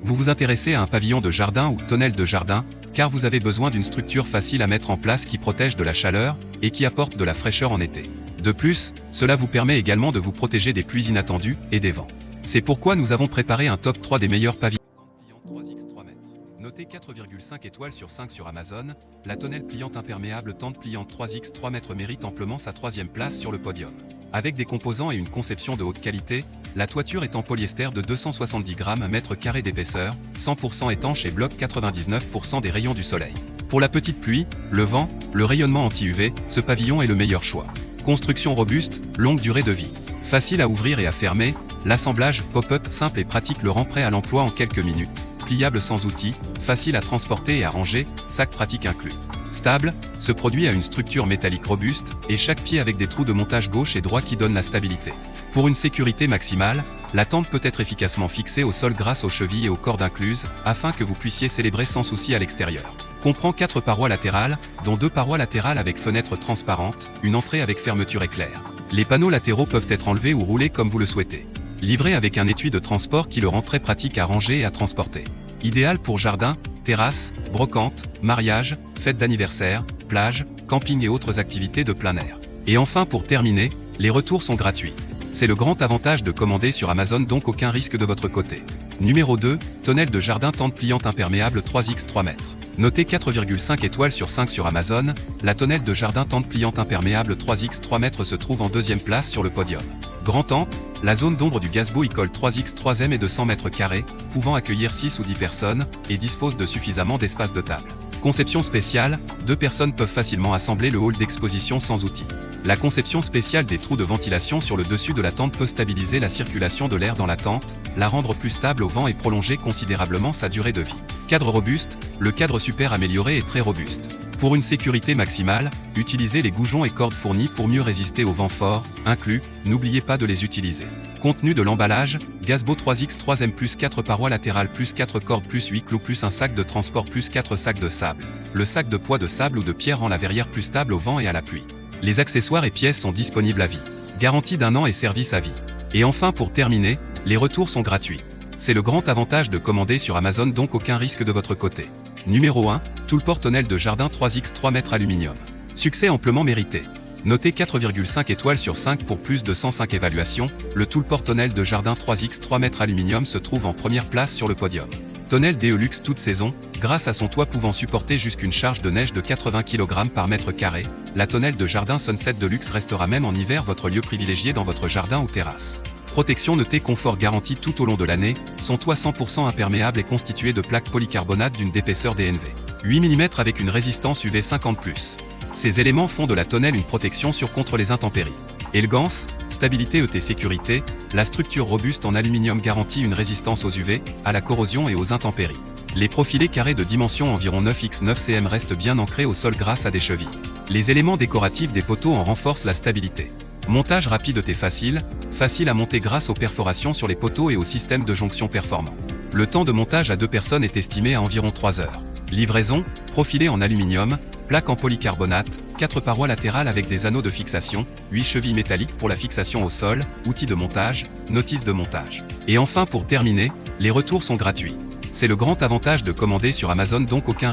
Vous vous intéressez à un pavillon de jardin ou tonnelle de jardin, car vous avez besoin d'une structure facile à mettre en place qui protège de la chaleur et qui apporte de la fraîcheur en été. De plus, cela vous permet également de vous protéger des pluies inattendues et des vents. C'est pourquoi nous avons préparé un top 3 des meilleurs pavillons pliants 3x 3 mètres. Notée 4,5 étoiles sur 5 sur Amazon, la tonnelle pliante imperméable tente pliante 3x 3 mètres mérite amplement sa 3e place sur le podium. Avec des composants et une conception de haute qualité, la toiture est en polyester de 270 grammes mètre carré d'épaisseur, 100% étanche et bloque 99% des rayons du soleil. Pour la petite pluie, le vent, le rayonnement anti-UV, ce pavillon est le meilleur choix. Construction robuste, longue durée de vie. Facile à ouvrir et à fermer, l'assemblage pop-up simple et pratique le rend prêt à l'emploi en quelques minutes. Pliable sans outils, facile à transporter et à ranger, sac pratique inclus. Stable, ce produit a une structure métallique robuste, et chaque pied avec des trous de montage gauche et droit qui donnent la stabilité. Pour une sécurité maximale, la tente peut être efficacement fixée au sol grâce aux chevilles et aux cordes incluses, afin que vous puissiez célébrer sans souci à l'extérieur. Comprend 4 parois latérales, dont 2 parois latérales avec fenêtres transparentes, une entrée avec fermeture éclair. Les panneaux latéraux peuvent être enlevés ou roulés comme vous le souhaitez. Livré avec un étui de transport qui le rend très pratique à ranger et à transporter. Idéal pour jardin, terrasse, brocante, mariage, fête d'anniversaire, plage, camping et autres activités de plein air. Et enfin pour terminer, les retours sont gratuits. C'est le grand avantage de commander sur Amazon, donc aucun risque de votre côté. Numéro 2, tonnelle de jardin tente pliante imperméable 3x 3 mètres. Notée 4,5 étoiles sur 5 sur Amazon, la tonnelle de jardin tente pliante imperméable 3x 3 mètres se trouve en 2e place sur le podium. Grand tente, la zone d'ombre du gazebo y colle 3x 3m est de 100 mètres carrés, pouvant accueillir 6 ou 10 personnes, et dispose de suffisamment d'espace de table. Conception spéciale, 2 personnes peuvent facilement assembler le hall d'exposition sans outils. La conception spéciale des trous de ventilation sur le dessus de la tente peut stabiliser la circulation de l'air dans la tente, la rendre plus stable au vent et prolonger considérablement sa durée de vie. Cadre robuste, le cadre super amélioré est très robuste. Pour une sécurité maximale, utilisez les goujons et cordes fournis pour mieux résister au vent fort, inclus, n'oubliez pas de les utiliser. Contenu de l'emballage, gazebo 3x 3m plus 4 parois latérales plus 4 cordes plus 8 clous plus un sac de transport plus 4 sacs de sable. Le sac de poids de sable ou de pierre rend la verrière plus stable au vent et à la pluie. Les accessoires et pièces sont disponibles à vie. Garantie d'1 an et service à vie. Et enfin pour terminer, les retours sont gratuits. C'est le grand avantage de commander sur Amazon, donc aucun risque de votre côté. Numéro 1, Toolport tonnelle de jardin 3x 3 mètres aluminium. Succès amplement mérité. Noté 4,5 étoiles sur 5 pour plus de 105 évaluations, le Toolport tonnelle de jardin 3x 3 mètres aluminium se trouve en première place sur le podium. Tonnelle DE-Luxe toute saison, grâce à son toit pouvant supporter jusqu'une charge de neige de 80 kg par mètre carré, la tonnelle de jardin Sunset Deluxe restera même en hiver votre lieu privilégié dans votre jardin ou terrasse. Protection notée confort garanti tout au long de l'année, son toit 100% imperméable est constitué de plaques polycarbonate d'une épaisseur DNV 8 mm avec une résistance UV 50+. Ces éléments font de la tonnelle une protection contre les intempéries. Élégance, stabilité et sécurité, la structure robuste en aluminium garantit une résistance aux UV, à la corrosion et aux intempéries. Les profilés carrés de dimension environ 9x9 cm restent bien ancrés au sol grâce à des chevilles. Les éléments décoratifs des poteaux en renforcent la stabilité. Montage rapide et facile à monter grâce aux perforations sur les poteaux et au système de jonction performant. Le temps de montage à 2 personnes est estimé à environ 3 heures. Livraison, profilé en aluminium, plaque en polycarbonate, 4 parois latérales avec des anneaux de fixation, 8 chevilles métalliques pour la fixation au sol, outils de montage, notice de montage. Et enfin pour terminer, les retours sont gratuits. C'est le grand avantage de commander sur Amazon, donc aucun